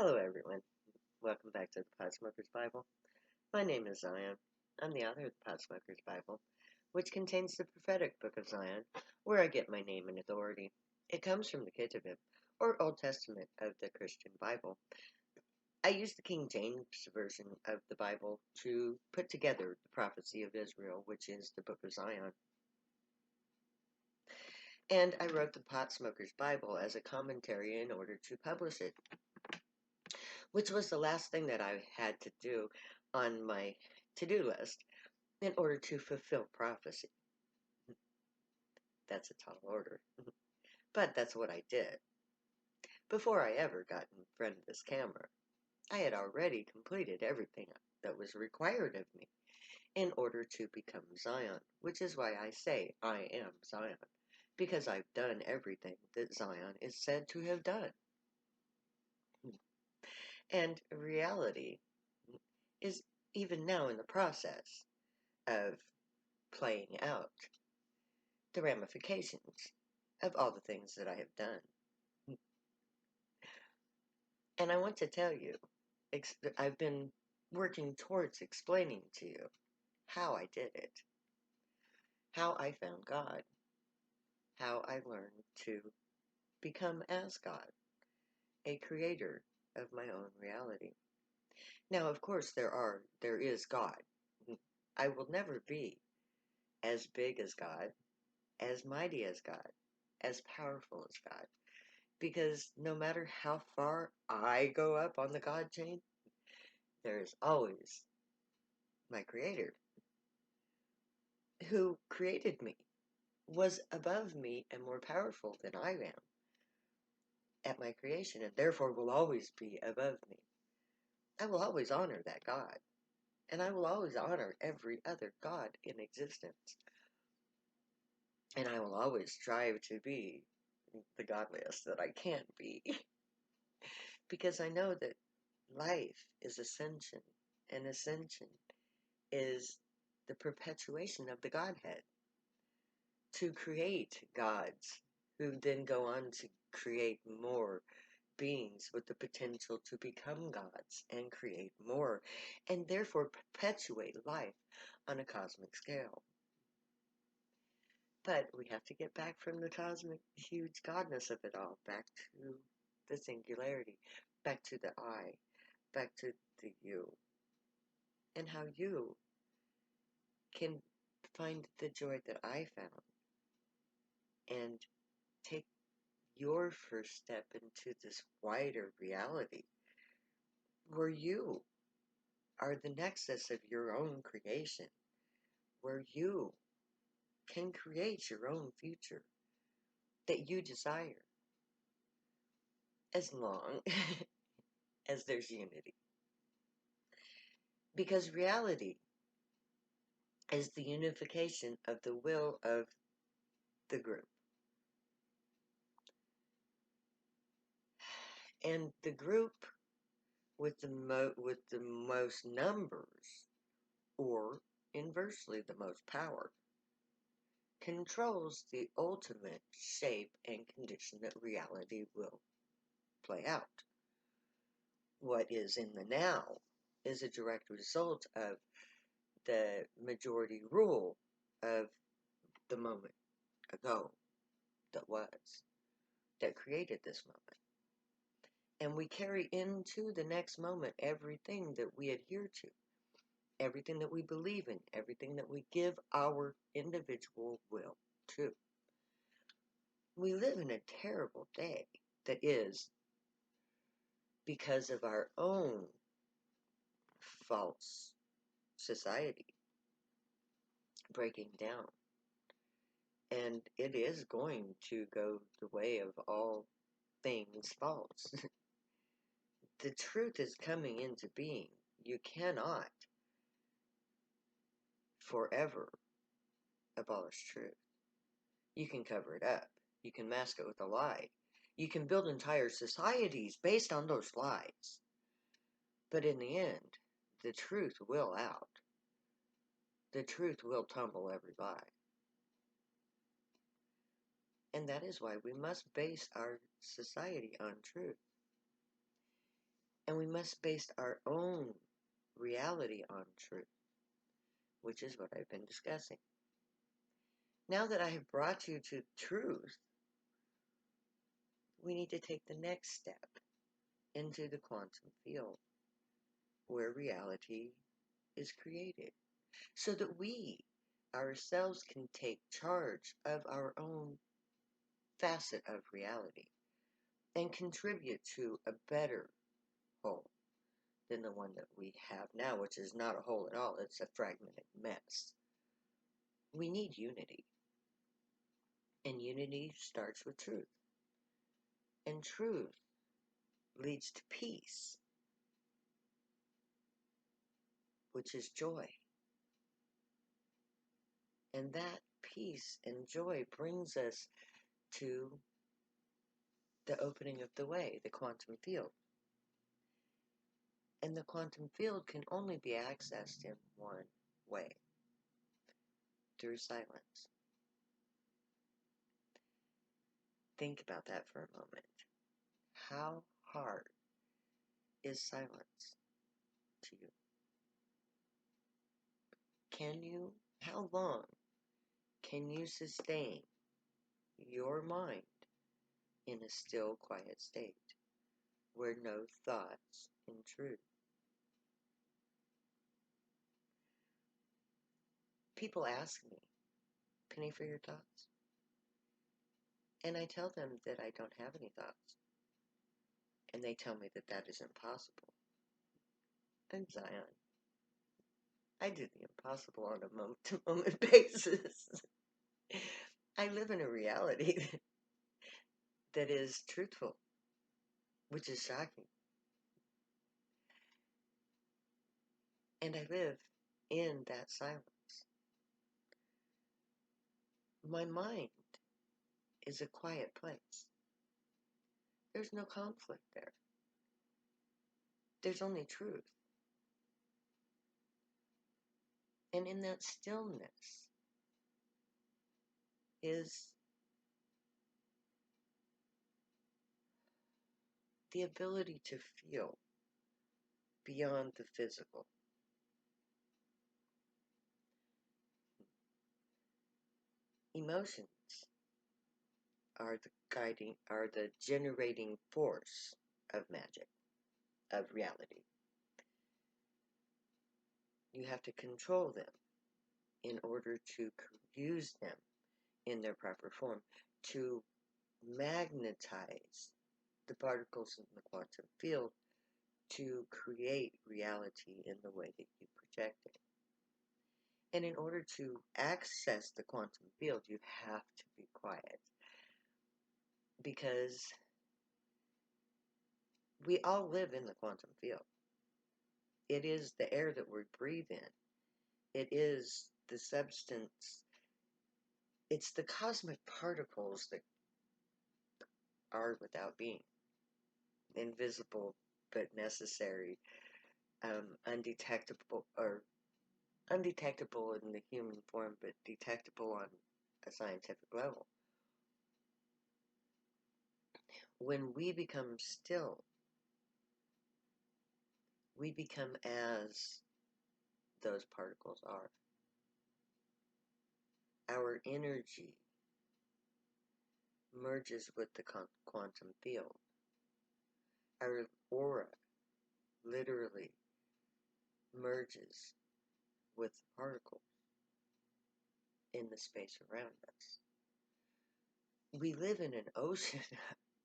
Hello, everyone. Welcome back to the Podsmoker's Bible. My name is Zion. I'm the author of the Podsmoker's Bible, which contains the prophetic book of Zion, where I get my name and authority. It comes from the Ketuvim, or Old Testament of the Christian Bible. I use the King James Version of the Bible to put together the prophecy of Israel, which is the book of Zion. And I wrote the Potsmoker's Bible as a commentary in order to publish it, which was the last thing that I had to do on my to-do list in order to fulfill prophecy. That's a tall order. But that's what I did. Before I ever got in front of this camera, I had already completed everything that was required of me in order to become Zion, which is why I say I am Zion, because I've done everything that Zion is said to have done. And reality is even now in the process of playing out the ramifications of all the things that I have done. And I want to tell you, I've been working towards explaining to you how I did it, how I found God, how I learned to become as God, a creator of my own reality. Now, of course, there is God. I will never be as big as God, as mighty as God, as powerful as God, because no matter how far I go up on the God chain, there is always my creator who created me, was above me and more powerful than I am at my creation, and therefore will always be above me. I will always honor that God, and I will always honor every other God in existence. And I will always strive to be the godliest that I can be, because I know that life is ascension, and ascension is the perpetuation of the Godhead, to create gods who then go on to create more beings with the potential to become gods and create more, and therefore perpetuate life on a cosmic scale. But we have to get back from the cosmic huge godness of it all, back to the singularity, back to the I, back to the you, and how you can find the joy that I found and take your first step into this wider reality where you are the nexus of your own creation, where you can create your own future that you desire, as long as there's unity. Because reality is the unification of the will of the group. And the group with the most numbers, or inversely the most power, controls the ultimate shape and condition that reality will play out. What is in the now is a direct result of the majority rule of the moment ago that created this moment. And we carry into the next moment everything that we adhere to, everything that we believe in, everything that we give our individual will to. We live in a terrible day that is because of our own false society breaking down. And it is going to go the way of all things false. The truth is coming into being. You cannot forever abolish truth. You can cover it up. You can mask it with a lie. You can build entire societies based on those lies. But in the end, the truth will out. The truth will tumble every lie. And that is why we must base our society on truth. And we must base our own reality on truth, which is what I've been discussing. Now that I have brought you to truth, we need to take the next step into the quantum field, where reality is created, so that we ourselves can take charge of our own facet of reality and contribute to a better whole than the one that we have now, which is not a whole at all. It's a fragmented mess. We need unity, and unity starts with truth, and truth leads to peace, which is joy. And that peace and joy brings us to the opening of the way, the quantum field. And the quantum field can only be accessed in one way, through silence. Think about that for a moment. How hard is silence to you? How long can you sustain your mind in a still, quiet state where no thoughts intrude? People ask me, penny for your thoughts? And I tell them that I don't have any thoughts. And they tell me that that is impossible. And Zion, I do the impossible on a moment-to-moment basis. I live in a reality that is truthful, which is shocking. And I live in that silence. My mind is a quiet place. There's no conflict there. There's only truth. And in that stillness is the ability to feel beyond the physical. Emotions are the generating force of magic, of reality. You have to control them in order to use them in their proper form, to magnetize the particles in the quantum field to create reality in the way that you project it. And in order to access the quantum field, you have to be quiet, because we all live in the quantum field. It is the air that we breathe in. It is the substance. It's the cosmic particles that are without being, invisible but necessary, undetectable in the human form, but detectable on a scientific level. When we become still, we become as those particles are. Our energy merges with the quantum field. Our aura literally merges with the particles in the space around us. We live in an ocean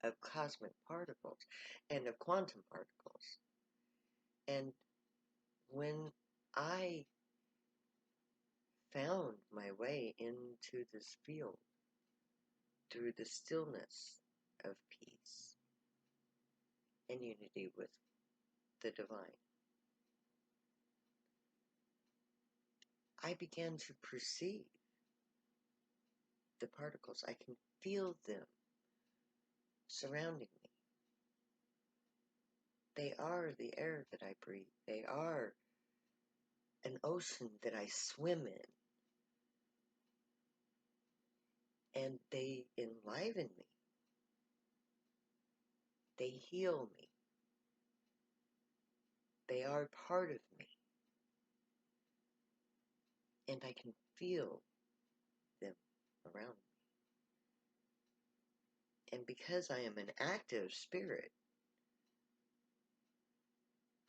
of cosmic particles and of quantum particles. And when I found my way into this field through the stillness of peace and unity with the divine, I began to perceive the particles. I can feel them surrounding me. They are the air that I breathe. They are an ocean that I swim in. And they enliven me. They heal me. They are part of me, and I can feel them around me. And because I am an active spirit,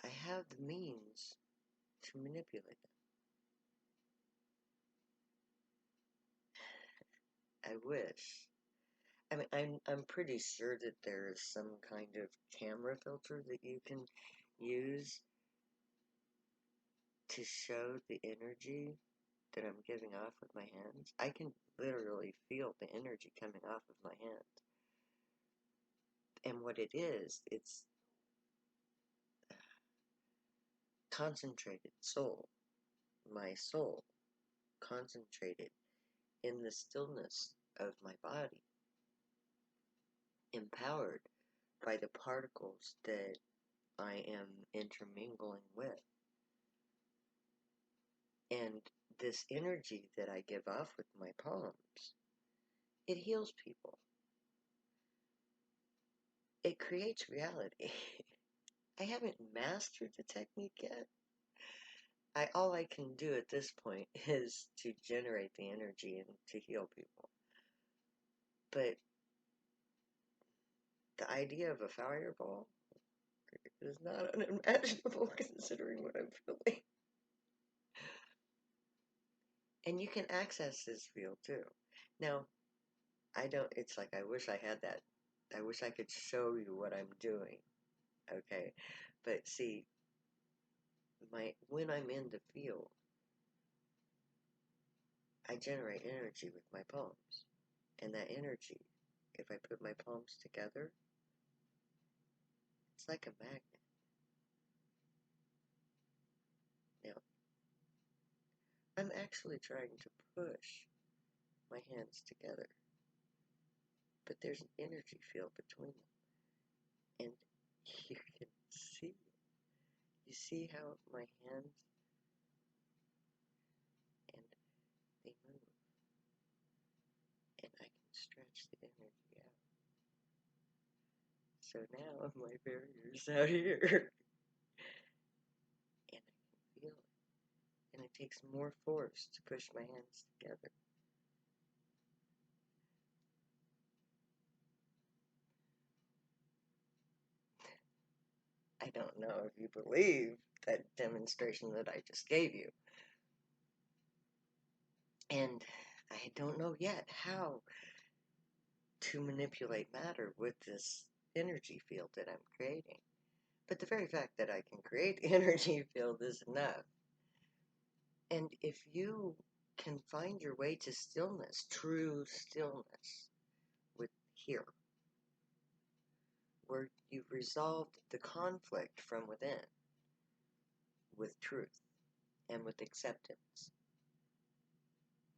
I have the means to manipulate them. I wish. I mean, I'm pretty sure that there is some kind of camera filter that you can use to show the energy that I'm giving off with my hands. I can literally feel the energy coming off of my hands. And what it is, it's concentrated soul, my soul, concentrated in the stillness of my body, empowered by the particles that I am intermingling with. And this energy that I give off with my palms, it heals people. It creates reality. I haven't mastered the technique yet. All I can do at this point is to generate the energy and to heal people. But the idea of a fireball is not unimaginable considering what I'm feeling. And you can access this field too. Now, it's like I wish I had that. I wish I could show you what I'm doing. Okay? But see, when I'm in the field, I generate energy with my palms. And that energy, if I put my palms together, it's like a magnet. Now, I'm actually trying to push my hands together, but there's an energy field between them. And you can see it. You see how my hands, and they move, and I can stretch the energy out. So now my barrier's out here, and I can feel it. And it takes more force to push my hands together. I don't know if you believe that demonstration that I just gave you. And I don't know yet how to manipulate matter with this energy field that I'm creating. But the very fact that I can create the energy field is enough. And if you can find your way to stillness, true stillness, with here, where you've resolved the conflict from within with truth and with acceptance.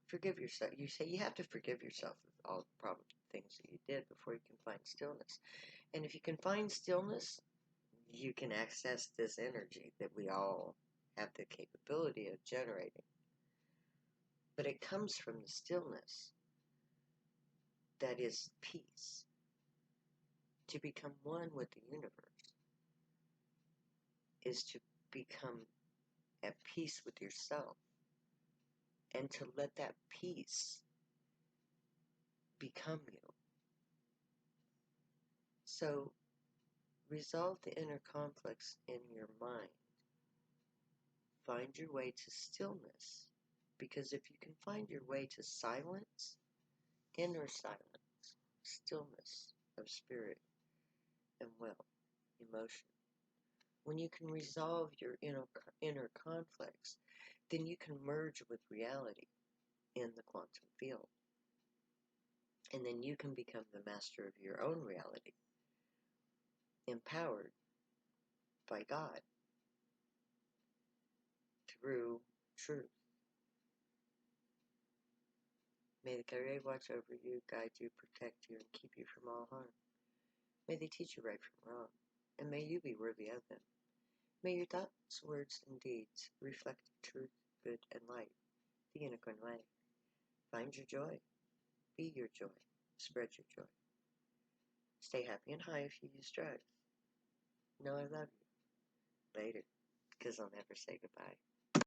Forgive yourself. You say you have to forgive yourself of all the problem things that you did before you can find stillness. And if you can find stillness, you can access this energy that we all have the capability of generating. But it comes from the stillness that is peace. To become one with the universe is to become at peace with yourself and to let that peace become you. So resolve the inner conflicts in your mind. Find your way to stillness, because if you can find your way to silence, inner silence, stillness of spirit and will, emotion, when you can resolve your inner conflicts, then you can merge with reality in the quantum field. And then you can become the master of your own reality, empowered by God through truth. May the Kyrie watch over you, guide you, protect you, and keep you from all harm. May they teach you right from wrong, and may you be worthy of them. May your thoughts, words, and deeds reflect truth, good, and light, the unicorn way. Find your joy. Be your joy. Spread your joy. Stay happy and high if you use drugs. Know I love you. Later. because I'll never say goodbye.